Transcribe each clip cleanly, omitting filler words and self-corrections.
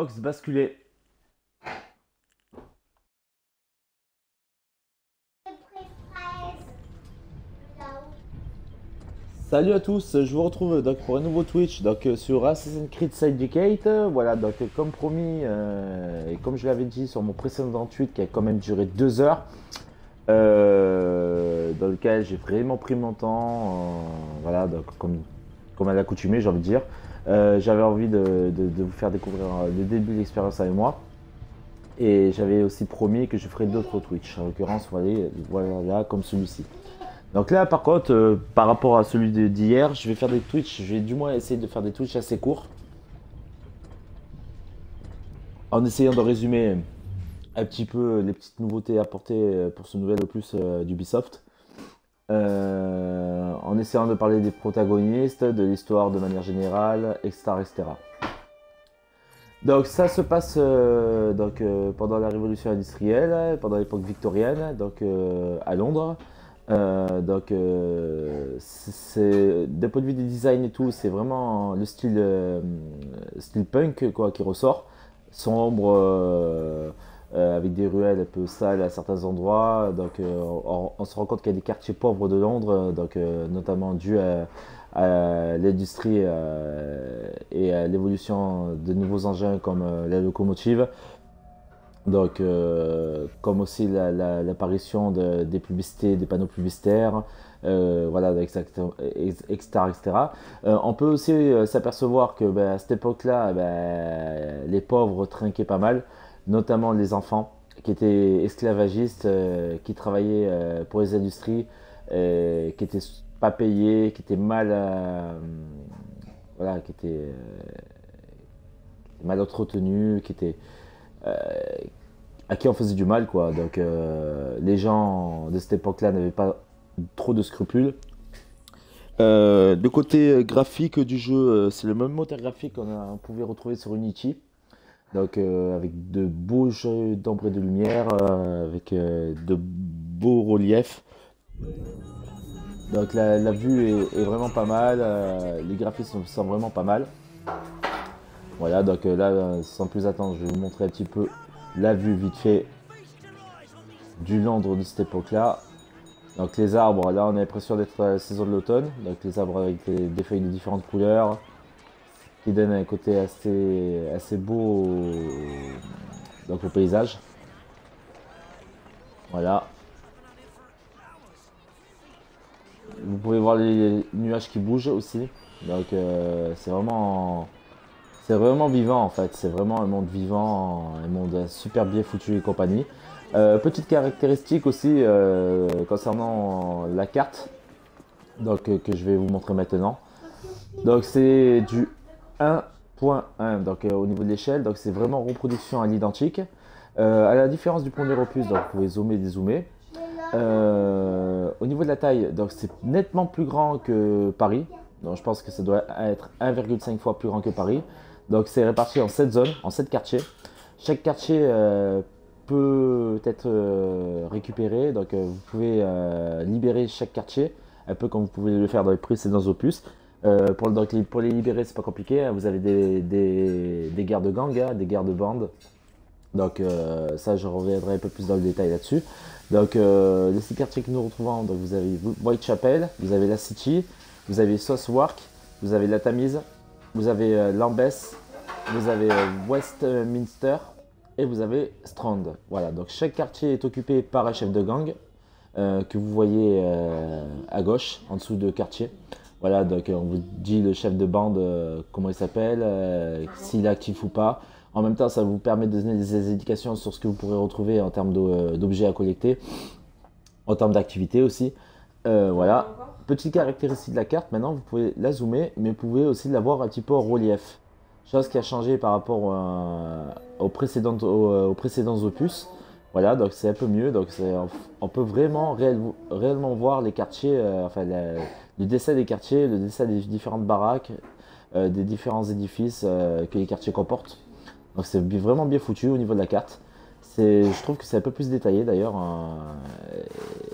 Box basculé. Salut à tous, je vous retrouve donc pour un nouveau Twitch sur Assassin's Creed Syndicate. Voilà, comme promis et comme je l'avais dit sur mon précédent tweet qui a quand même duré 2 heures, dans lequel j'ai vraiment pris mon temps, voilà, comme à l'accoutumée, j'ai envie de dire. J'avais envie de vous faire découvrir le début de l'expérience avec moi. Et j'avais aussi promis que je ferais d'autres Twitch, en l'occurrence, voilà, comme celui-ci. Donc là, par contre, par rapport à celui d'hier, je vais faire des Twitch. Je vais du moins essayer de faire des Twitch assez courts, en essayant de résumer un petit peu les petites nouveautés apportées pour ce nouvel opus d'Ubisoft. En essayant de parler des protagonistes, de l'histoire de manière générale, etc., etc. Donc ça se passe pendant la révolution industrielle, pendant l'époque victorienne, à Londres. D'un point de vue des designs et tout, c'est vraiment le style punk quoi qui ressort, sombre, avec des ruelles un peu sales à certains endroits. On se rend compte qu'il y a des quartiers pauvres de Londres, notamment dû à l'industrie et à l'évolution de nouveaux engins comme la locomotive. Comme aussi l'apparition des publicités, des panneaux publicitaires, voilà, etc., etc. On peut aussi s'apercevoir que à cette époque-là, les pauvres trinquaient pas mal, notamment les enfants qui étaient esclavagistes, qui travaillaient pour les industries, qui étaient pas payés, qui étaient voilà, qui étaient mal entretenus, euh, à qui on faisait du mal, quoi. Les gens de cette époque-là n'avaient pas trop de scrupules. Le côté graphique du jeu, c'est le même moteur graphique on pouvait retrouver sur Unity. Avec de beaux jeux d'ombre et de lumière, avec de beaux reliefs. Donc la vue est vraiment pas mal, les graphismes sont vraiment pas mal. Voilà, là, sans plus attendre, je vais vous montrer un petit peu la vue vite fait du Londres de cette époque-là. Donc les arbres, là on a l'impression d'être à la saison de l'automne. Donc les arbres avec des feuilles de différentes couleurs, qui donnent un côté assez beau au paysage. Voilà. Vous pouvez voir les nuages qui bougent aussi. C'est vraiment vivant en fait. C'est vraiment un monde vivant, un monde super bien foutu et compagnie. Petite caractéristique aussi concernant la carte, que je vais vous montrer maintenant. Donc c'est du 1.1 au niveau de l'échelle, donc c'est vraiment reproduction à l'identique. À la différence du premier opus, donc vous pouvez zoomer et dézoomer. Au niveau de la taille, donc c'est nettement plus grand que Paris. Donc je pense que ça doit être 1,5 fois plus grand que Paris. Donc c'est réparti en 7 zones, en 7 quartiers. Chaque quartier peut être récupéré. Vous pouvez libérer chaque quartier, un peu comme vous pouvez le faire dans les précédents opus. Pour les libérer, c'est pas compliqué, hein. Vous avez des guerres de gang, hein, des guerres de bande. Ça, je reviendrai un peu plus dans le détail là-dessus. Les 6 quartiers que nous retrouvons, donc vous avez Whitechapel, vous avez la City, vous avez Southwark, vous avez la Tamise, vous avez Lambeth, vous avez Westminster et vous avez Strand. Voilà, donc chaque quartier est occupé par un chef de gang que vous voyez à gauche, en dessous de quartier. Voilà, on vous dit le chef de bande, comment il s'appelle, s'il est actif ou pas. En même temps, ça vous permet de donner des indications sur ce que vous pourrez retrouver en termes d'objets à collecter, en termes d'activités aussi. Voilà. Petite caractéristique de la carte, maintenant vous pouvez la zoomer, mais vous pouvez aussi la voir un petit peu en relief. Chose qui a changé par rapport aux précédents opus. Voilà, donc c'est un peu mieux. On peut vraiment réellement voir les quartiers, le dessin des quartiers, le dessin des différentes baraques, des différents édifices que les quartiers comportent. Donc c'est vraiment bien foutu au niveau de la carte. Je trouve que c'est un peu plus détaillé d'ailleurs, hein,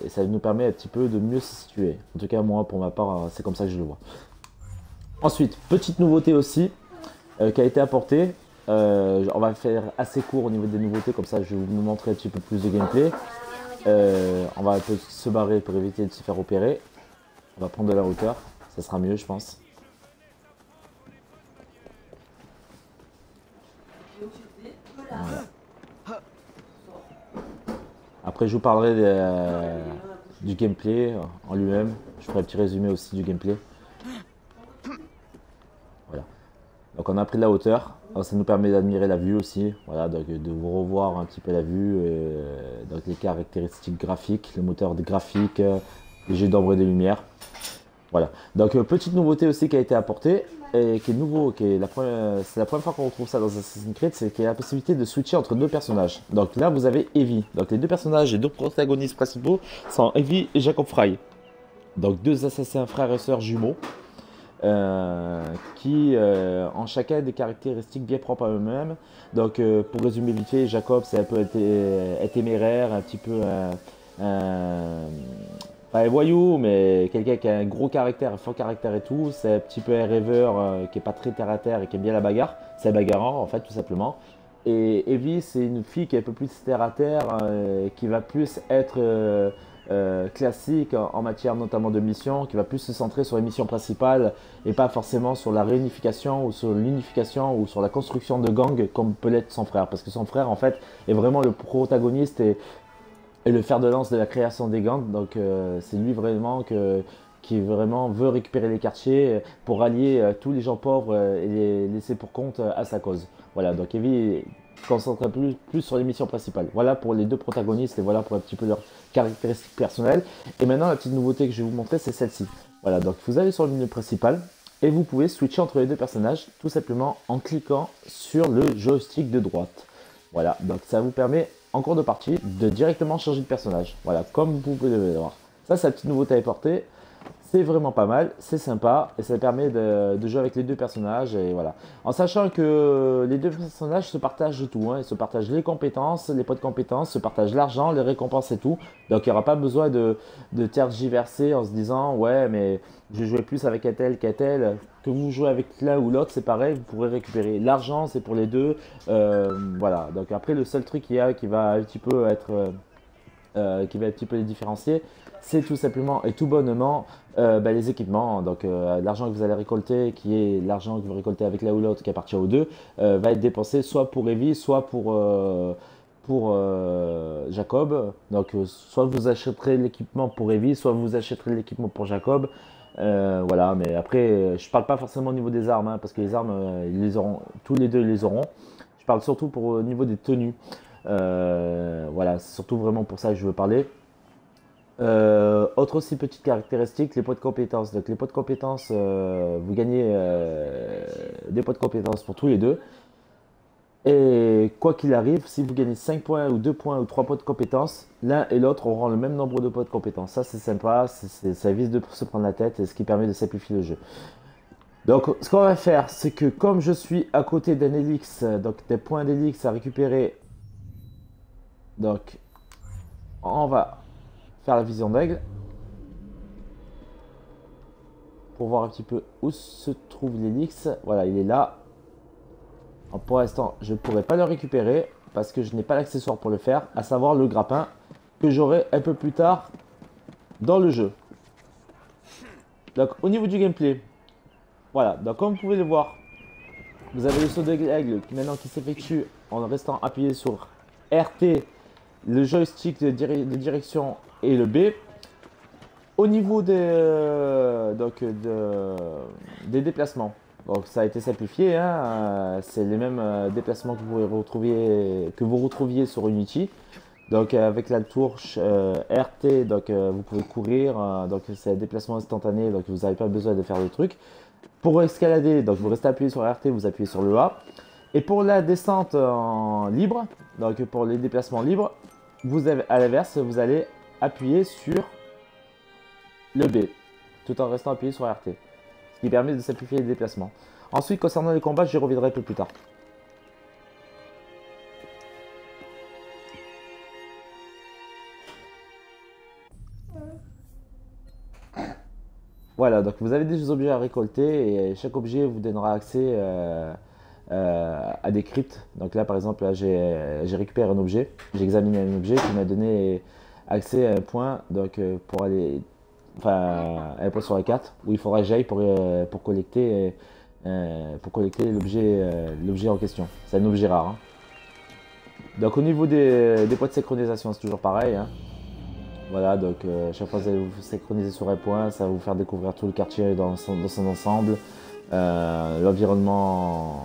et ça nous permet un petit peu de mieux se situer. En tout cas moi pour ma part c'est comme ça que je le vois. Ensuite, petite nouveauté aussi qui a été apportée. On va faire assez court au niveau des nouveautés, comme ça je vais vous montrer un petit peu plus de gameplay. On va un peu se barrer pour éviter de se faire opérer. On va prendre de la hauteur, ça sera mieux je pense. Voilà. Après je vous parlerai du gameplay en lui-même. Je ferai un petit résumé aussi du gameplay. Voilà. Donc on a pris de la hauteur. Alors, ça nous permet d'admirer la vue aussi. Voilà, donc de vous revoir un petit peu la vue. Donc les caractéristiques graphiques, le moteur de graphique, les jets d'ombre et de lumière. Voilà. Donc petite nouveauté aussi qui a été apportée et qui est nouveau, c'est la première fois qu'on retrouve ça dans Assassin's Creed, c'est qu'il y a la possibilité de switcher entre deux personnages. Donc là vous avez Evie. Donc les deux personnages, les deux protagonistes principaux sont Evie et Jacob Frye. Donc deux assassins frères et sœurs jumeaux qui ont chacun des caractéristiques bien propres à eux-mêmes. Donc pour résumer vite fait, Jacob c'est un peu téméraire, un petit peu pas un voyou, mais quelqu'un qui a un gros caractère, un fort caractère et tout. C'est un petit peu un rêveur qui est pas très terre à terre et qui aime bien la bagarre. C'est un bagarreur en fait tout simplement. Et Evie c'est une fille qui est un peu plus terre à terre, qui va plus être classique en matière notamment de mission, qui va plus se centrer sur les missions principales et pas forcément sur la réunification ou sur l'unification ou sur la construction de gangs comme peut l'être son frère. Parce que son frère en fait est vraiment le protagoniste et le fer de lance de la création des gangs. Donc c'est lui vraiment qui vraiment veut récupérer les quartiers pour rallier tous les gens pauvres et les laisser pour compte à sa cause. Voilà, donc Evie concentre plus sur les missions principales. Voilà pour les deux protagonistes et voilà pour un petit peu leurs caractéristiques personnelles. Et maintenant, la petite nouveauté que je vais vous montrer, c'est celle-ci. Voilà, donc vous allez sur le menu principal et vous pouvez switcher entre les deux personnages tout simplement en cliquant sur le joystick de droite. Voilà, donc ça vous permet en cours de partie de directement changer de personnage. Voilà, comme vous pouvez le voir. Ça, c'est la petite nouveauté à apporter. C'est vraiment pas mal, c'est sympa et ça permet de jouer avec les deux personnages et voilà. En sachant que les deux personnages se partagent tout, hein. Ils se partagent les compétences, les points de compétences, se partagent l'argent, les récompenses et tout. Donc il n'y aura pas besoin de tergiverser en se disant ouais mais je vais jouer plus avec un tel qu'un tel. Que vous jouez avec l'un ou l'autre, c'est pareil, vous pourrez récupérer l'argent, c'est pour les deux. Voilà, donc après le seul truc qu'il y a qui va un petit peu être qui va un petit peu les différencier, c'est tout simplement et tout bonnement les équipements. Donc l'argent que vous allez récolter, qui est l'argent que vous récoltez avec l'un ou l'autre qui appartient aux deux, va être dépensé soit pour Evie, soit pour Jacob. Donc soit vous achèterez l'équipement pour Evie, soit vous achèterez l'équipement pour Jacob. Voilà, mais après, je parle pas forcément au niveau des armes, hein, parce que les armes, ils les auront, tous les deux ils les auront. Je parle surtout pour au niveau des tenues. Voilà, c'est surtout vraiment pour ça que je veux parler. Autre aussi petite caractéristique, les points de compétences. Donc les points de compétences, vous gagnez des points de compétences pour tous les deux. Et quoi qu'il arrive, si vous gagnez 5 points ou 2 points ou 3 points de compétences, l'un et l'autre auront le même nombre de points de compétences. Ça c'est sympa, ça évite de se prendre la tête et ce qui permet de simplifier le jeu. Donc ce qu'on va faire, c'est que comme je suis à côté d'un Helix, donc des points d'Helix à récupérer, donc on va faire la vision d'aigle pour voir un petit peu où se trouve l'Helix. Voilà, il est là. Alors, pour l'instant, je ne pourrai pas le récupérer parce que je n'ai pas l'accessoire pour le faire, à savoir le grappin que j'aurai un peu plus tard dans le jeu. Donc au niveau du gameplay, voilà, donc comme vous pouvez le voir, vous avez le saut d'aigle maintenant qui s'effectue en restant appuyé sur RT, le joystick de direction et le B. Au niveau des déplacements, donc ça a été simplifié, hein, c'est les mêmes déplacements que vous retrouviez sur Unity. Donc avec la touche RT, donc vous pouvez courir, donc c'est un déplacement instantané, donc vous n'avez pas besoin de faire de trucs. Pour escalader, donc vous restez appuyé sur RT, vous appuyez sur le A. Et pour la descente en libre, donc pour les déplacements libres, vous avez à l'inverse, vous allez appuyer sur le B, tout en restant appuyé sur RT, ce qui permet de simplifier les déplacements. Ensuite, concernant les combats, j'y reviendrai un peu plus tard. Voilà, donc vous avez des objets à récolter et chaque objet vous donnera accès à des cryptes. Donc là, par exemple, là, j'ai récupéré un objet, j'ai examiné un objet qui m'a donné accès à un point, donc pour aller, enfin, un point sur la carte où il faudra que j'aille pour collecter l'objet en question. C'est un objet rare, hein. Donc au niveau des points de synchronisation, c'est toujours pareil, hein. Voilà, donc chaque fois que vous allez vous synchroniser sur un point, ça va vous faire découvrir tout le quartier dans son ensemble, l'environnement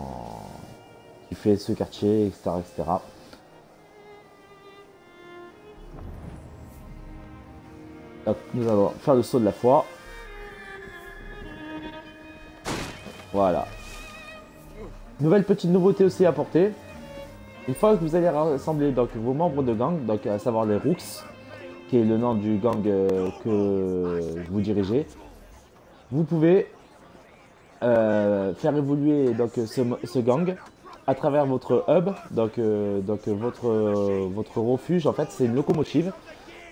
qui fait ce quartier, etc., etc. Donc nous allons faire le saut de la foi. Voilà. Nouvelle petite nouveauté aussi à apporter. Une fois que vous allez rassembler donc, vos membres de gang, donc à savoir les Rooks, qui est le nom du gang que vous dirigez, vous pouvez faire évoluer donc, ce gang à travers votre hub, donc, votre refuge. En fait, c'est une locomotive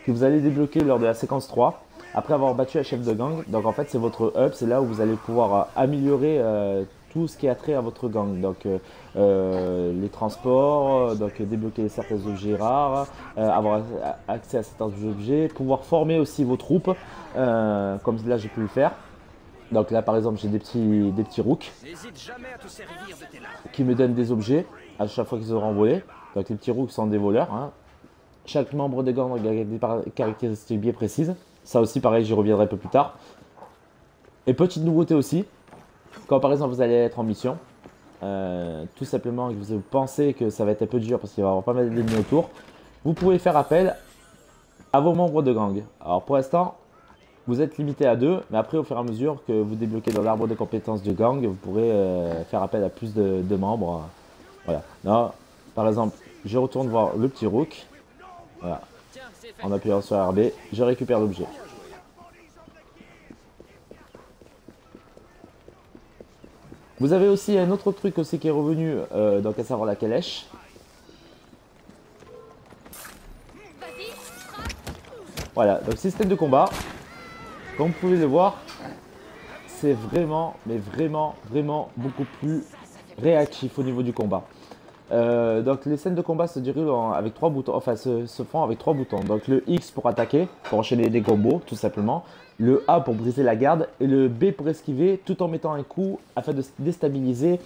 que vous allez débloquer lors de la séquence 3 après avoir battu un chef de gang. Donc en fait, c'est votre hub, c'est là où vous allez pouvoir améliorer tout ce qui a trait à votre gang. Donc les transports, donc débloquer certains objets rares, avoir accès à certains objets, pouvoir former aussi vos troupes, comme là j'ai pu le faire. Donc là par exemple j'ai des petits rooks qui me donnent des objets à chaque fois qu'ils seront envolés. Donc les petits rooks sont des voleurs, hein. Chaque membre des gangs a des caractéristiques bien précises. Ça aussi pareil, j'y reviendrai un peu plus tard. Et petite nouveauté aussi, quand par exemple vous allez être en mission, tout simplement que vous pensez que ça va être un peu dur parce qu'il va y avoir pas mal d'ennemis autour, vous pouvez faire appel à vos membres de gang. Alors pour l'instant, vous êtes limité à 2, mais après au fur et à mesure que vous débloquez dans l'arbre de compétences du gang, vous pourrez faire appel à plus de membres. Voilà. Là, par exemple, je retourne voir le petit rook. Voilà. En appuyant sur RB, je récupère l'objet. Vous avez aussi un autre truc aussi qui est revenu, donc à savoir la calèche. Voilà, donc système de combat. Comme vous pouvez le voir, c'est vraiment, mais vraiment, vraiment beaucoup plus réactif au niveau du combat. Donc les scènes de combat se déroulent avec 3 boutons, enfin se font avec 3 boutons. Donc le X pour attaquer, pour enchaîner des combos tout simplement. Le A pour briser la garde et le B pour esquiver tout en mettant un coup afin de déstabiliser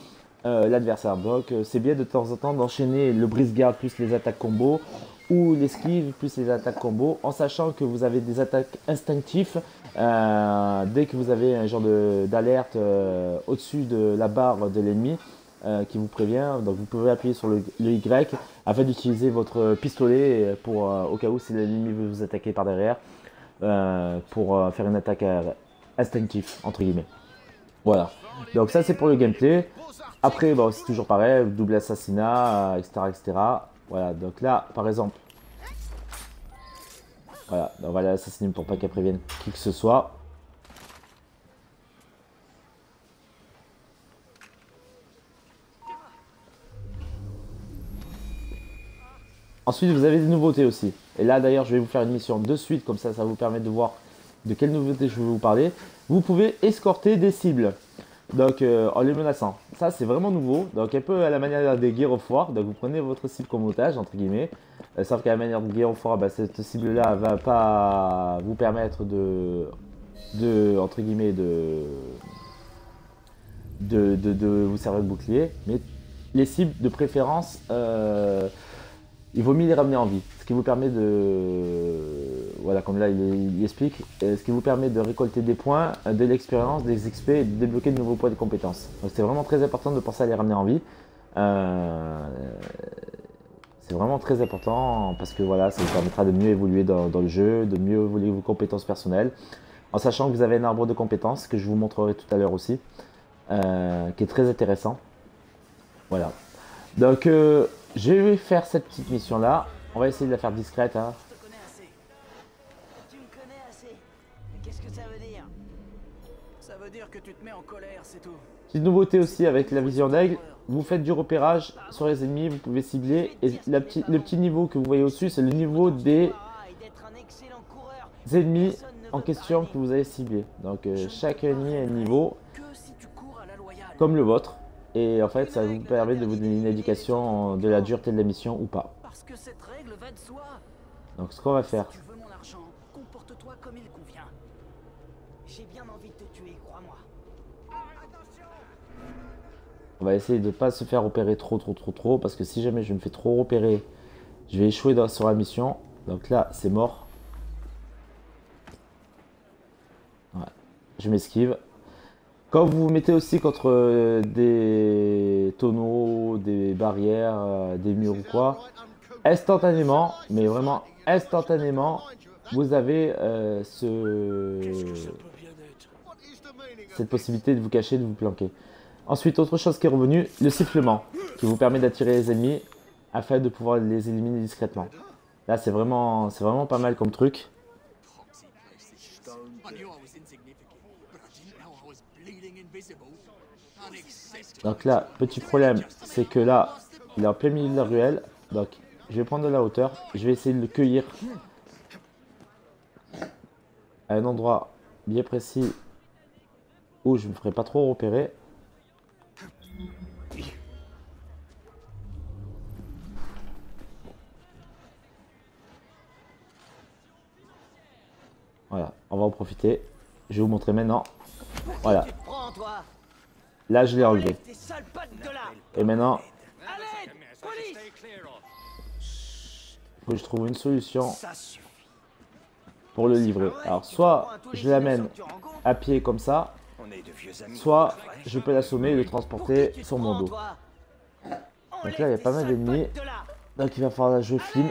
l'adversaire. Donc c'est bien de temps en temps d'enchaîner le brise-garde plus les attaques combo ou l'esquive plus les attaques combo en sachant que vous avez des attaques instinctives dès que vous avez un genre d'alerte au-dessus de la barre de l'ennemi. Qui vous prévient, donc vous pouvez appuyer sur le Y afin d'utiliser votre pistolet pour, au cas où si l'ennemi veut vous attaquer par derrière pour faire une attaque instinctive entre guillemets. Voilà, donc ça c'est pour le gameplay. Après bon, c'est toujours pareil, double assassinat, etc., etc. Voilà, donc là par exemple, voilà, on va l'assassiner pour pas qu'elle prévienne qui que ce soit. Ensuite, vous avez des nouveautés aussi. Et là, d'ailleurs, je vais vous faire une mission de suite, comme ça vous permet de voir de quelles nouveautés je vais vous parler. Vous pouvez escorter des cibles, donc en les menaçant. Ça, c'est vraiment nouveau. Donc, un peu à la manière des Gears of War. Donc, vous prenez votre cible comme otage, entre guillemets. Sauf qu'à la manière de Gears of War, bah, cette cible-là va pas vous permettre entre guillemets, de vous servir de bouclier. Mais les cibles de préférence, il vaut mieux les ramener en vie, ce qui vous permet voilà, comme là il explique, ce qui vous permet de récolter des points, de l'expérience, des XP et de débloquer de nouveaux points de compétences. Donc c'est vraiment très important de penser à les ramener en vie. C'est vraiment très important parce que voilà, ça vous permettra de mieux évoluer dans le jeu, de mieux évoluer vos compétences personnelles, en sachant que vous avez un arbre de compétences que je vous montrerai tout à l'heure aussi, qui est très intéressant. Voilà. Donc je vais faire cette petite mission là. On va essayer de la faire discrète. Hein. Je te connais assez. Tu me connais assez. Mais qu'est-ce que ça veut dire? Ça veut dire que tu te mets en colère, c'est tout. Petite nouveauté aussi avec la vision d'aigle. Vous faites du repérage sur les ennemis, vous pouvez cibler. Et le petit niveau que vous voyez au-dessus, c'est le niveau des ennemis en question que vous avez ciblé. Donc chaque ennemi a un niveau comme le vôtre. Et en fait, ça vous permet de vous donner une indication de la dureté de la mission ou pas. Parce que cette règle va de soi. Donc ce qu'on va faire, Si tu veux mon argent, comporte-toi comme il convient. J'ai bien envie de te tuer, crois-moi. on va essayer de ne pas se faire repérer trop, parce que si jamais je me fais trop repérer, je vais échouer sur la mission. Donc là, c'est mort. Ouais. Je m'esquive. Quand vous vous mettez aussi contre des tonneaux, des barrières, des murs ou quoi, instantanément, mais vraiment instantanément, vous avez cette possibilité de vous cacher, de vous planquer. Ensuite, autre chose qui est revenue, le sifflement, qui vous permet d'attirer les ennemis afin de pouvoir les éliminer discrètement. Là, c'est vraiment pas mal comme truc. Donc là, petit problème, c'est que là, il est en plein milieu de la ruelle. Donc, je vais prendre de la hauteur. Je vais essayer de le cueillir à un endroit bien précis où je ne me ferai pas trop repérer. Voilà, on va en profiter. Je vais vous montrer maintenant. Voilà. Là, je l'ai enlevé. Et maintenant, il faut que je trouve une solution pour le livrer. Alors, soit je l'amène à pied comme ça, soit je peux l'assommer et le transporter sur mon dos. Donc là, il y a pas mal d'ennemis. Donc, il va falloir jouer film.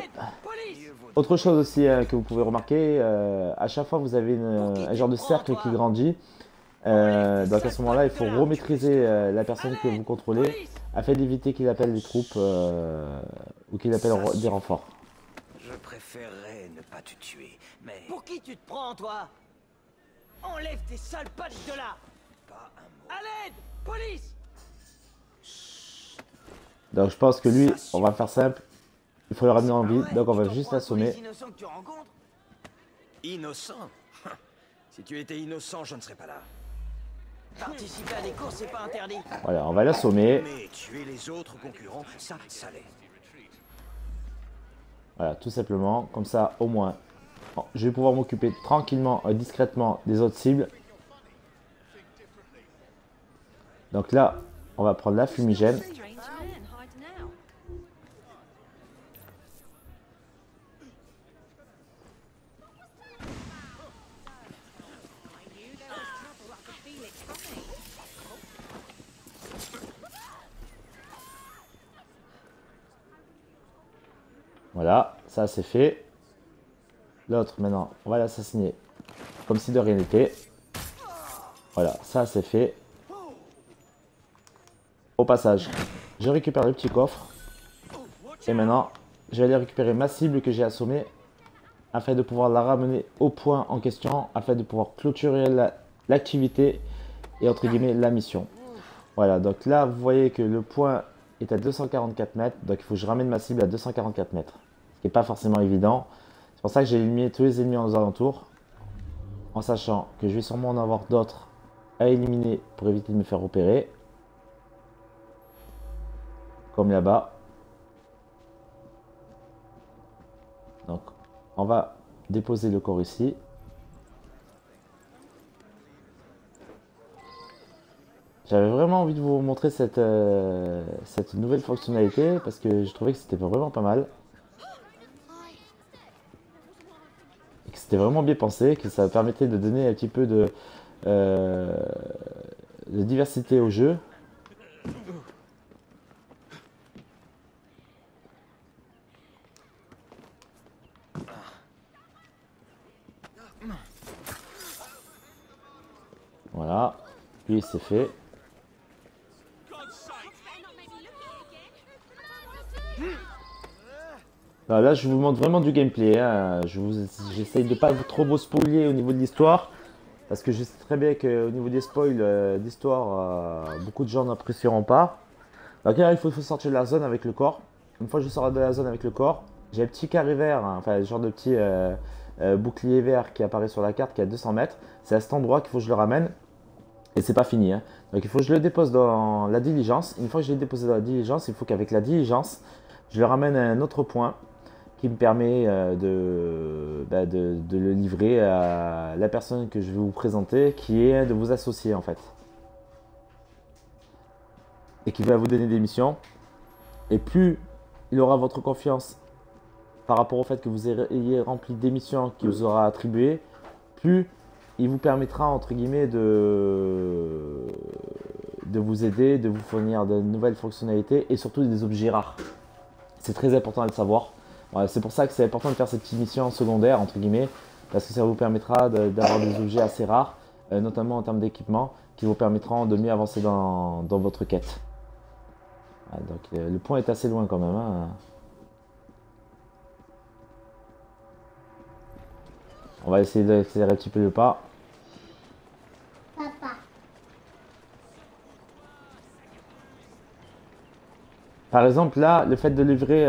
Autre chose aussi que vous pouvez remarquer, à chaque fois vous avez un genre de cercle qui grandit. Donc à ce moment-là, il faut remaîtriser la personne que vous contrôlez afin d'éviter qu'il appelle les troupes ou qu'il appelle des renforts. Je préférerais ne pas te tuer, mais... Pour qui tu te prends, toi? Enlève tes sales pattes de là! Pas un mot. À l'aide! Police! Donc je pense que lui, on va faire simple. Il faut le ramener en vie, donc on va juste l'assommer. Innocent? Si tu étais innocent, je ne serais pas là. Participer à des courses, c'est pas interdit. Voilà, on va l'assommer. Mais tuer les autres concurrents, ça l'est. Voilà, tout simplement. Comme ça, au moins, bon, je vais pouvoir m'occuper tranquillement, discrètement des autres cibles. Donc là, on va prendre la fumigène. Voilà, ça c'est fait. L'autre maintenant, on va l'assassiner comme si de rien n'était. Voilà, ça c'est fait. Au passage, je récupère le petit coffre. Et maintenant, je vais aller récupérer ma cible que j'ai assommée afin de pouvoir la ramener au point en question, afin de pouvoir clôturer l'activité et entre guillemets la mission. Voilà, donc là vous voyez que le point est à 244 mètres, donc il faut que je ramène ma cible à 244 mètres. Ce qui n'est pas forcément évident. C'est pour ça que j'ai éliminé tous les ennemis aux alentours, en sachant que je vais sûrement en avoir d'autres à éliminer pour éviter de me faire repérer. Comme là-bas. Donc, on va déposer le corps ici. J'avais vraiment envie de vous montrer cette nouvelle fonctionnalité parce que je trouvais que c'était vraiment pas mal. Et que c'était vraiment bien pensé, que ça permettait de donner un petit peu de diversité au jeu. Voilà, lui c'est fait. Alors là, je vous montre vraiment du gameplay. Hein. J'essaye de ne pas trop vous spoiler au niveau de l'histoire. Parce que je sais très bien qu'au niveau des spoils d'histoire, beaucoup de gens n'apprécieront pas. Donc là, il faut sortir de la zone avec le corps. Une fois que je sors de la zone avec le corps, j'ai un petit carré vert, hein, enfin, un genre de petit bouclier vert qui apparaît sur la carte qui est à 200 mètres. C'est à cet endroit qu'il faut que je le ramène. Et c'est pas fini, hein. Donc il faut que je le dépose dans la diligence. Une fois que je l'ai déposé dans la diligence, il faut qu'avec la diligence, je le ramène à un autre point qui me permet de le livrer à la personne que je vais vous présenter, qui est de vous associer en fait. Et qui va vous donner des missions. Et plus il aura votre confiance par rapport au fait que vous ayez rempli des missions qu'il vous aura attribuées, plus il vous permettra entre guillemets de vous aider, de vous fournir de nouvelles fonctionnalités et surtout des objets rares. C'est très important de le savoir. Voilà, c'est pour ça que c'est important de faire ces petites missions secondaires entre guillemets, parce que ça vous permettra d'avoir des objets assez rares, notamment en termes d'équipement, qui vous permettront de mieux avancer dans votre quête. Voilà, donc le point est assez loin quand même, hein. On va essayer d'accélérer un petit peu le pas. Papa. Par exemple, là, le fait de livrer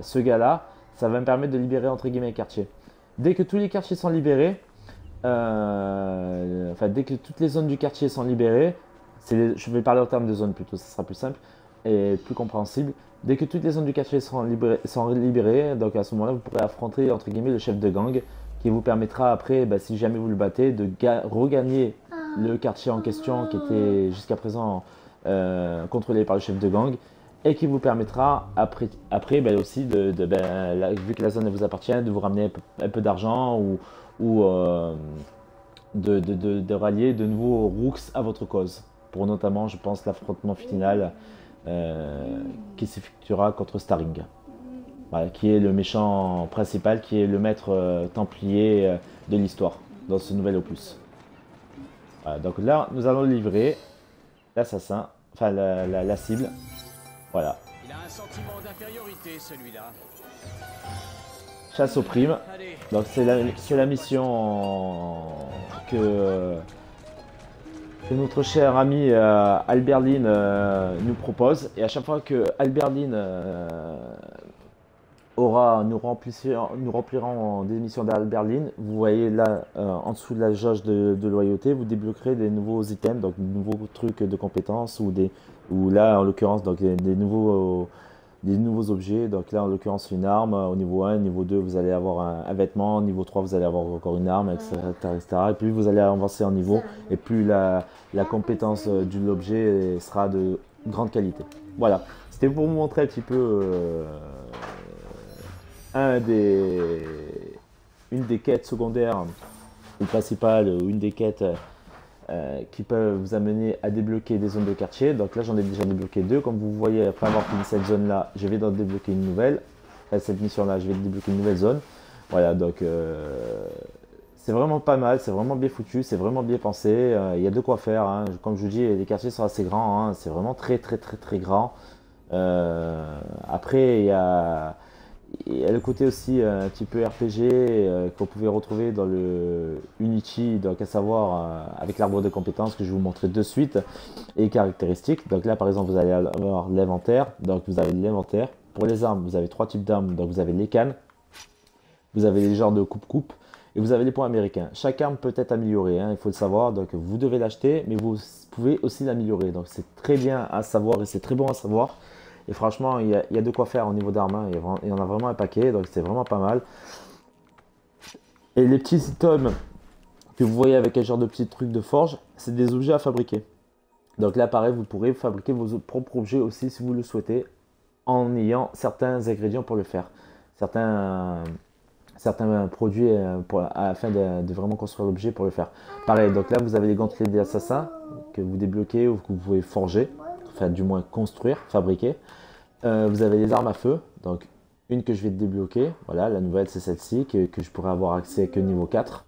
ce gars-là, ça va me permettre de libérer entre guillemets les quartiers. Dès que tous les quartiers sont libérés, dès que toutes les zones du quartier sont libérées, je vais parler en termes de zones plutôt, ça sera plus simple et plus compréhensible. Dès que toutes les zones du quartier sont libérées, donc à ce moment-là, vous pourrez affronter entre guillemets le chef de gang qui vous permettra après, si jamais vous le battez, de regagner le quartier en question qui était jusqu'à présent contrôlé par le chef de gang et qui vous permettra après aussi vu que la zone vous appartient, de vous ramener un peu d'argent ou de rallier de nouveaux rooks à votre cause pour notamment, je pense, l'affrontement final qui s'effectuera contre Staring. Voilà, qui est le méchant principal, qui est le maître templier de l'histoire dans ce nouvel opus. Voilà, donc là, nous allons livrer l'assassin, enfin la cible. Voilà. Il a un sentiment d'infériorité, celui-là. Chasse aux primes. Donc c'est la mission que notre cher ami Alberline nous propose. Et à chaque fois que Alberline nous remplirons des missions d'Alberline, vous voyez là en dessous de la jauge de loyauté, vous débloquerez des nouveaux items, donc de nouveaux trucs de compétences ou là en l'occurrence donc des nouveaux objets. Donc là en l'occurrence une arme au niveau 1, niveau 2 vous allez avoir un vêtement, au niveau 3 vous allez avoir encore une arme, etc., etc. Et plus vous allez avancer en niveau et plus la compétence de l'objet sera de grande qualité. Voilà, c'était pour vous montrer un petit peu une des quêtes secondaires ou principales, ou une des quêtes qui peuvent vous amener à débloquer des zones de quartier. Donc là j'en ai déjà débloqué deux, comme vous voyez. Après avoir fini cette zone là, je vais d'en débloquer une nouvelle. Cette mission là, je vais débloquer une nouvelle zone. Voilà, donc c'est vraiment pas mal, c'est vraiment bien foutu, c'est vraiment bien pensé. Il y a de quoi faire, hein. Comme je vous dis, les quartiers sont assez grands, hein. C'est vraiment très très très très grand. Après il y a le côté aussi un petit peu RPG qu'on pouvait retrouver dans le Unity, donc à savoir avec l'arbre de compétences que je vais vous montrer de suite, et caractéristiques. Donc là par exemple vous allez avoir l'inventaire, donc vous avez l'inventaire. Pour les armes, vous avez trois types d'armes, donc vous avez les cannes, vous avez les genres de coupe-coupe, et vous avez les points américains. Chaque arme peut être améliorée, hein, il faut le savoir, donc vous devez l'acheter, mais vous pouvez aussi l'améliorer. Donc c'est très bien à savoir et c'est très bon à savoir. Et franchement, il y a de quoi faire au niveau d'armes, hein. Il y en a vraiment un paquet, donc c'est vraiment pas mal. Et les petits items que vous voyez avec un genre de petits trucs de forge, c'est des objets à fabriquer. Donc là, pareil, vous pourrez fabriquer vos propres objets aussi si vous le souhaitez, en ayant certains ingrédients pour le faire. Certains produits afin de vraiment construire l'objet pour le faire. Pareil, donc là, vous avez les gantelets des assassins que vous débloquez ou que vous pouvez forger. Enfin, du moins construire, fabriquer. Vous avez les armes à feu, donc une que je vais débloquer, voilà, la nouvelle c'est celle-ci que je pourrais avoir accès que niveau 4.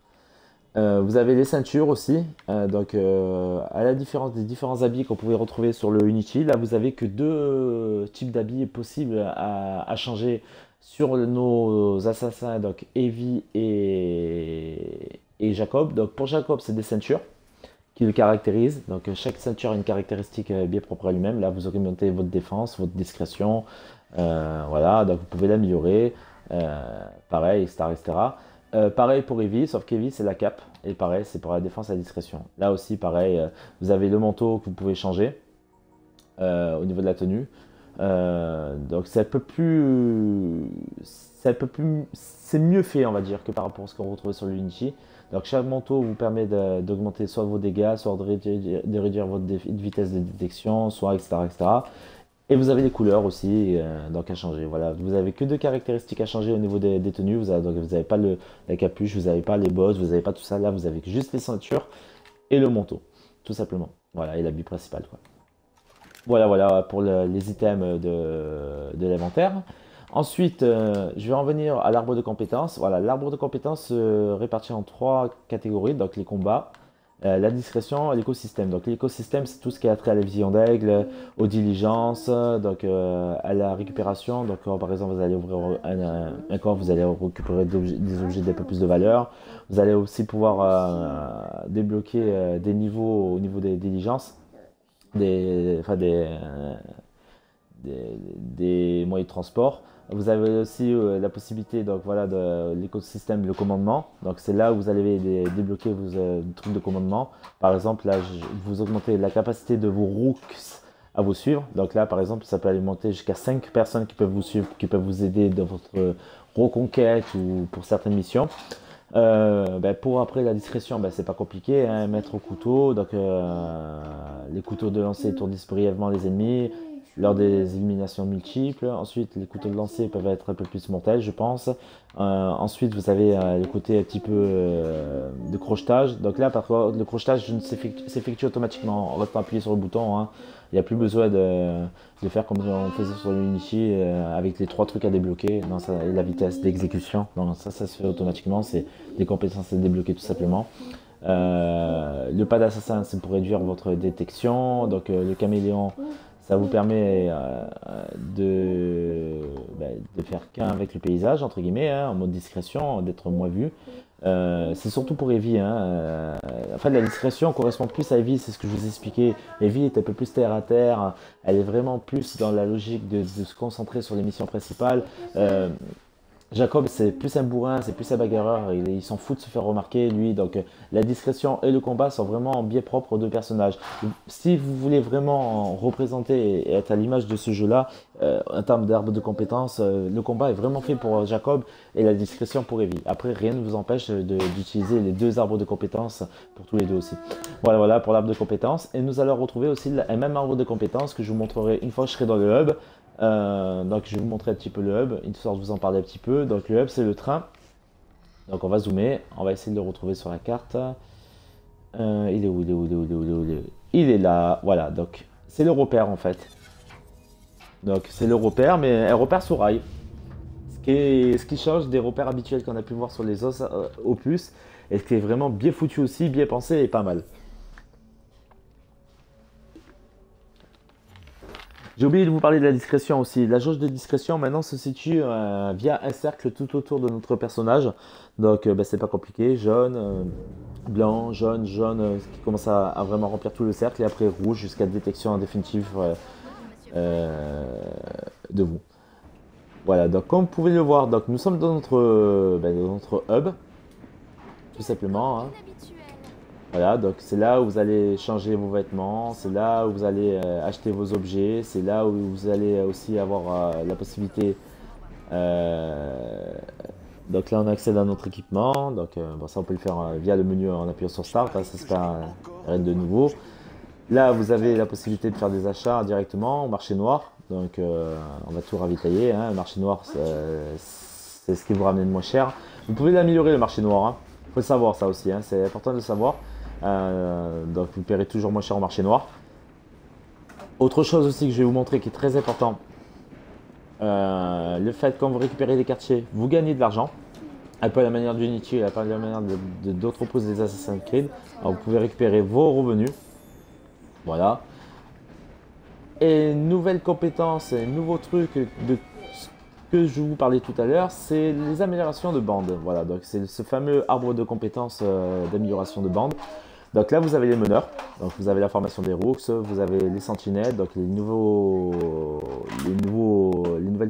Vous avez les ceintures aussi, donc à la différence des différents habits qu'on pouvait retrouver sur le Unity, là vous avez que deux types d'habits possibles à changer sur nos assassins, donc Evie et Jacob. Donc pour Jacob c'est des ceintures qui le caractérise. Donc chaque ceinture a une caractéristique bien propre à lui-même. Là, vous augmentez votre défense, votre discrétion. Voilà, donc vous pouvez l'améliorer. Pareil, etc., etc. Pareil pour Evie, sauf qu'Evie c'est la cape. Et pareil, c'est pour la défense et la discrétion. Là aussi, pareil, vous avez le manteau que vous pouvez changer au niveau de la tenue. Donc c'est mieux fait, on va dire, que par rapport à ce qu'on retrouve sur l'Unity. Donc chaque manteau vous permet d'augmenter soit vos dégâts, soit de réduire votre vitesse de détection, soit etc., etc. Et vous avez les couleurs aussi, donc à changer. Voilà, vous avez que deux caractéristiques à changer au niveau des tenues. Donc vous n'avez pas la capuche, vous n'avez pas les bosses, vous n'avez pas tout ça. Là, vous avez juste les ceintures et le manteau, tout simplement. Voilà, et l'habit principal, quoi. Voilà pour les items de l'inventaire. Ensuite, je vais en venir à l'arbre de compétences. Voilà, l'arbre de compétences se répartit en trois catégories, donc les combats, la discrétion et l'écosystème. Donc l'écosystème, c'est tout ce qui a trait à la vision d'aigle, aux diligences, donc à la récupération. Donc par exemple, vous allez ouvrir un corps, vous allez récupérer des objets d'un peu plus de valeur. Vous allez aussi pouvoir débloquer des niveaux au niveau des diligences, des moyens de transport. Vous avez aussi la possibilité, donc voilà, de l'écosystème, le commandement. Donc c'est là où vous allez débloquer vos trucs de commandement. Par exemple, là, vous augmentez la capacité de vos rooks à vous suivre. Donc là, par exemple, ça peut alimenter jusqu'à 5 personnes qui peuvent vous suivre, qui peuvent vous aider dans votre reconquête ou pour certaines missions. Pour après la discrétion, c'est pas compliqué, hein, mettre au couteau. Donc les couteaux de lancer étourdissent brièvement les ennemis lors des éliminations multiples. Ensuite, les couteaux de lancer peuvent être un peu plus mortels, je pense. Ensuite, vous avez le côté un petit peu de crochetage. Donc là, parfois, le crochetage s'effectue automatiquement en restant appuyé sur le bouton, hein. Il n'y a plus besoin de faire comme on faisait sur l'Unity avec les trois trucs à débloquer. Non, ça, et la vitesse d'exécution. Non, ça se fait automatiquement. C'est des compétences à débloquer tout simplement. Le pas d'assassin, c'est pour réduire votre détection. Donc le caméléon, ça vous permet de faire qu'un avec le paysage, entre guillemets, hein, en mode discrétion, d'être moins vu. C'est surtout pour Evie, hein. En fait, la discrétion correspond plus à Evie, c'est ce que je vous expliquais. Evie est un peu plus terre à terre, elle est vraiment plus dans la logique de se concentrer sur les missions principales. Jacob, c'est plus un bourrin, c'est plus un bagarreur, il s'en fout de se faire remarquer, lui. Donc, la discrétion et le combat sont vraiment en biais propre aux deux personnages. Si vous voulez vraiment représenter et être à l'image de ce jeu-là, en termes d'arbre de compétences, le combat est vraiment fait pour Jacob et la discrétion pour Evie. Après, rien ne vous empêche d'utiliser les deux arbres de compétences pour tous les deux aussi. Voilà pour l'arbre de compétences. Et nous allons retrouver aussi un même arbre de compétences que je vous montrerai une fois que je serai dans le hub. Donc je vais vous montrer un petit peu le hub, histoire de vous en parler un petit peu. Donc le hub, c'est le train. Donc on va zoomer, on va essayer de le retrouver sur la carte. Il est où? Il est là, voilà. Donc c'est le repère en fait. Donc c'est le repère, mais un repère sous rail. Ce qui change des repères habituels qu'on a pu voir sur les opus, et ce qui est vraiment bien foutu aussi, bien pensé et pas mal. J'ai oublié de vous parler de la discrétion aussi. La jauge de discrétion maintenant se situe via un cercle tout autour de notre personnage. Donc c'est pas compliqué. Jaune, blanc, jaune, qui commence à vraiment remplir tout le cercle. Et après rouge jusqu'à détection en définitive de vous. Voilà, donc comme vous pouvez le voir, donc, nous sommes dans notre hub. Tout simplement. Hein. Voilà, donc c'est là où vous allez changer vos vêtements, c'est là où vous allez acheter vos objets, c'est là où vous allez aussi avoir la possibilité. Donc là on accède à notre équipement, donc ça on peut le faire via le menu en appuyant sur Start, hein, ça se fait rien de nouveau. Là vous avez la possibilité de faire des achats directement au marché noir, donc on va tout ravitailler, hein. Le marché noir c'est ce qui vous ramène moins cher. Vous pouvez l'améliorer le marché noir, hein. Faut le savoir ça aussi, hein. C'est important de le savoir. Donc vous paierez toujours moins cher au marché noir. Autre chose aussi que je vais vous montrer qui est très important, le fait quand vous récupérez des quartiers, vous gagnez de l'argent. Un peu à la manière d'Unity, un peu à la manière d'autres opus des Assassin's Creed. Alors, vous pouvez récupérer vos revenus. Voilà. Et nouvelle compétence, et nouveau truc que je vous parlais tout à l'heure, c'est les améliorations de bande. Voilà, donc c'est ce fameux arbre de compétences d'amélioration de bande. Donc là, vous avez les meneurs, donc vous avez la formation des Rooks, vous avez les sentinelles, donc les nouvelles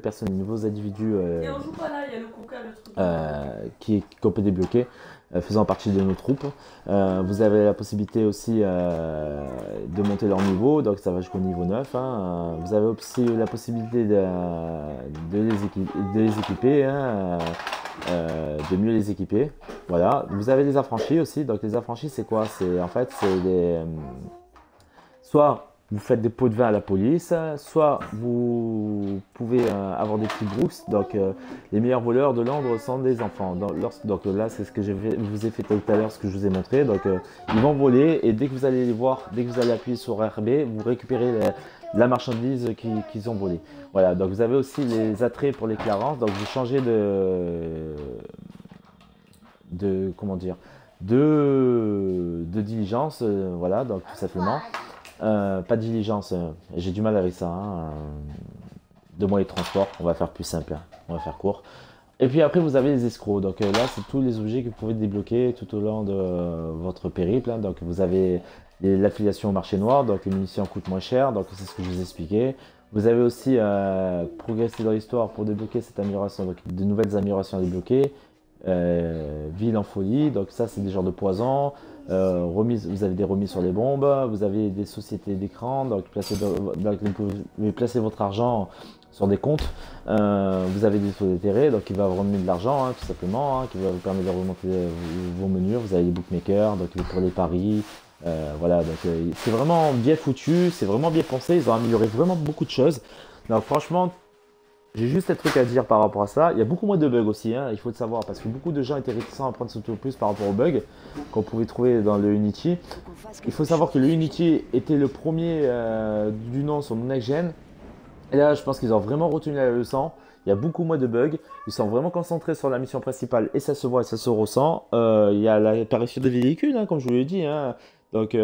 personnes, les nouveaux individus. Et on joue pas là, il y a le coca, le qu'on peut débloquer faisant partie de nos troupes. Vous avez la possibilité aussi de monter leur niveau, donc ça va jusqu'au niveau 9. Hein. Vous avez aussi la possibilité de les équiper, hein, de mieux les équiper. Voilà. Vous avez les affranchis aussi, donc les affranchis c'est quoi? C'est en fait c'est des soit vous faites des pots de vin à la police, soit vous pouvez avoir des petits brooks. Donc les meilleurs voleurs de Londres sont des enfants. Donc là c'est ce que je vous ai fait tout à l'heure, ce que je vous ai montré. Donc ils vont voler et dès que vous allez les voir, dès que vous allez appuyer sur RB, vous récupérez la marchandise qu'ils ont volée. Voilà, donc vous avez aussi les attraits pour les clarences. Donc vous changez comment dire, de diligence, voilà, donc tout simplement. Pas de diligence, j'ai du mal avec ça, hein. De moyens de transport, on va faire plus simple, hein. On va faire court. Et puis après vous avez les escrocs, donc là c'est tous les objets que vous pouvez débloquer tout au long de votre périple, hein. Donc vous avez l'affiliation au marché noir, donc les munitions coûtent moins cher, donc c'est ce que je vous expliquais. Vous avez aussi progressé dans l'histoire pour débloquer cette amélioration, donc de nouvelles améliorations à débloquer. Ville en folie, donc ça c'est des genres de poison. Vous avez des remises sur les bombes, vous avez des sociétés d'écran, donc vous pouvez placer votre argent sur des comptes. Vous avez des taux d'intérêt, donc qui va vous ramener de l'argent, hein, tout simplement, hein, qui va vous permettre de remonter vos menus. Vous avez les bookmakers, donc pour les paris. Voilà, donc c'est vraiment bien foutu, c'est vraiment bien pensé, ils ont amélioré vraiment beaucoup de choses. Donc franchement, j'ai juste un truc à dire par rapport à ça. Il y a beaucoup moins de bugs aussi, hein, il faut le savoir, parce que beaucoup de gens étaient réticents à prendre ce tour plus par rapport aux bugs qu'on pouvait trouver dans le Unity. Il faut savoir que le Unity était le premier du nom sur Next Gen. Et là, je pense qu'ils ont vraiment retenu la leçon. Il y a beaucoup moins de bugs. Ils sont vraiment concentrés sur la mission principale et ça se voit et ça se ressent. Il y a l'apparition des véhicules, hein, comme je vous l'ai dit, hein. Donc,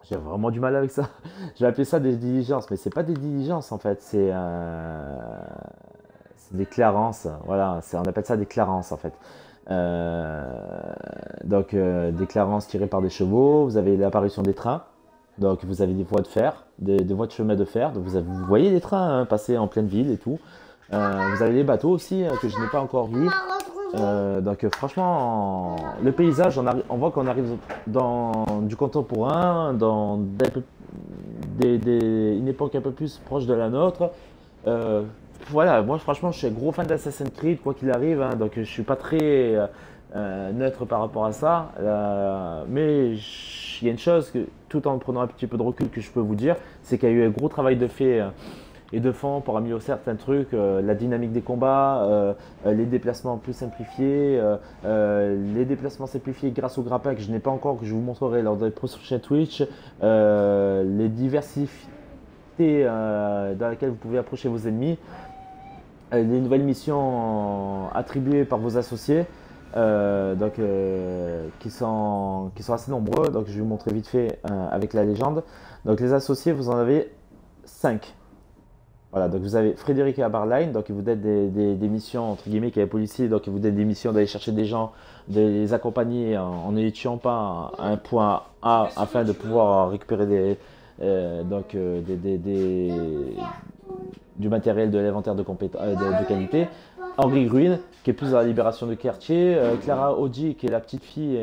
j'ai vraiment du mal avec ça. Je vais appeler ça des diligences, mais c'est pas des diligences en fait, c'est des clarences. Voilà, on appelle ça des clarences en fait. Donc des clarences tirées par des chevaux. Vous avez l'apparition des trains. Donc vous avez des voies de fer, des voies de chemin de fer. Donc vous voyez les trains, hein, passer en pleine ville et tout. Vous avez les bateaux aussi que je n'ai pas encore vus. Donc franchement, le paysage, on voit qu'on arrive dans du contemporain, dans une époque un peu plus proche de la nôtre. Voilà, moi franchement, je suis un gros fan d'Assassin's Creed, quoi qu'il arrive, hein, donc je suis pas très neutre par rapport à ça. Mais il y a une chose, tout en prenant un petit peu de recul, que je peux vous dire, c'est qu'il y a eu un gros travail de fait et de fond pour améliorer certains trucs, la dynamique des combats, les déplacements plus simplifiés, les déplacements simplifiés grâce au grappin que je n'ai pas encore, que je vous montrerai lors des prochains Twitch, les diversités dans lesquelles vous pouvez approcher vos ennemis, les nouvelles missions attribuées par vos associés, qui sont assez nombreux, donc je vais vous montrer vite fait avec la légende. Donc les associés, vous en avez 5. Voilà, donc vous avez Frédéric Aberline, donc il vous donne des missions entre guillemets qui est policier, donc il vous donne des missions d'aller chercher des gens, de les accompagner en ne les tuant pas à un point A afin de pouvoir récupérer du matériel de l'inventaire de qualité. Henri Gruin, qui est plus dans la libération de quartier. Clara Odji, qui est la petite fille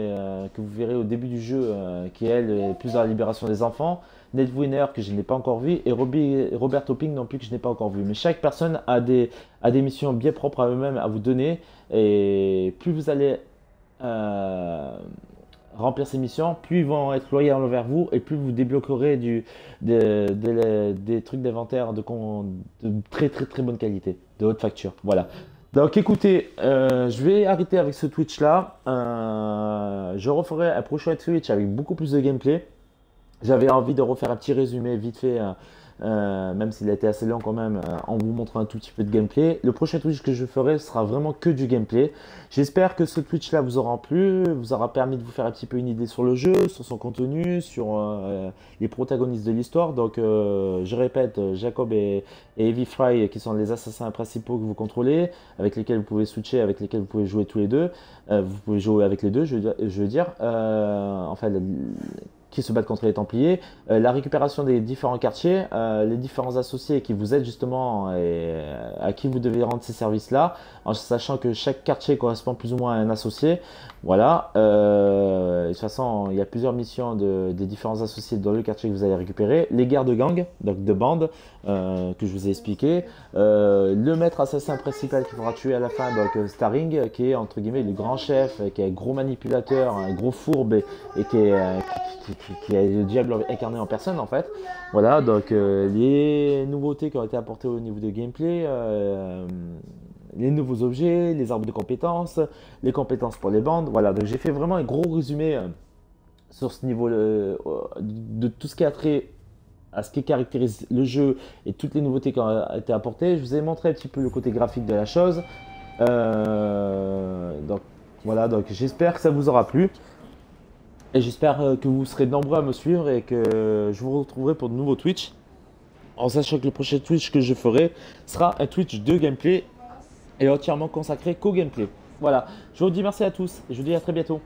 que vous verrez au début du jeu, qui elle est plus dans la libération des enfants. Ned Winner, que je n'ai pas encore vu. Et Robert Topping non plus, que je n'ai pas encore vu. Mais chaque personne a des missions bien propres à eux-mêmes à vous donner. Et plus vous allez remplir ces missions, plus ils vont être loyaux envers vous et plus vous débloquerez des trucs d'inventaire de très très très bonne qualité, de haute facture. Voilà. Donc écoutez, je vais arrêter avec ce Twitch là. Je referai un prochain Twitch avec beaucoup plus de gameplay. J'avais envie de refaire un petit résumé vite fait, même s'il a été assez long quand même, en vous montrant un tout petit peu de gameplay. Le prochain Twitch que je ferai sera vraiment que du gameplay. J'espère que ce Twitch là vous aura plu, vous aura permis de vous faire un petit peu une idée sur le jeu, sur son contenu, sur les protagonistes de l'histoire. Donc je répète, Jacob et Heavy Fry qui sont les assassins principaux que vous contrôlez, avec lesquels vous pouvez switcher, avec lesquels vous pouvez jouer tous les deux. Vous pouvez jouer avec les deux, je veux dire. Enfin, qui se battent contre les Templiers, la récupération des différents quartiers, les différents associés qui vous aident justement et à qui vous devez rendre ces services-là, en sachant que chaque quartier correspond plus ou moins à un associé. Voilà. De toute façon, il y a plusieurs missions des différents associés dans le quartier que vous allez récupérer. Les guerres de gang, donc de bande, que je vous ai expliqué. Le maître assassin principal qu'il faudra tuer à la fin, donc Starring, qui est entre guillemets le grand chef, qui est un gros manipulateur, un gros fourbe et qui est le diable incarné en personne en fait. Voilà, donc les nouveautés qui ont été apportées au niveau de gameplay, les nouveaux objets, les arbres de compétences, les compétences pour les bandes. Voilà, donc j'ai fait vraiment un gros résumé sur ce niveau de tout ce qui a trait à ce qui caractérise le jeu et toutes les nouveautés qui ont été apportées. Je vous ai montré un petit peu le côté graphique de la chose. Donc voilà, donc j'espère que ça vous aura plu. Et j'espère que vous serez nombreux à me suivre et que je vous retrouverai pour de nouveaux Twitch. En sachant que le prochain Twitch que je ferai sera un Twitch de gameplay et entièrement consacré qu'au gameplay. Voilà, je vous dis merci à tous et je vous dis à très bientôt.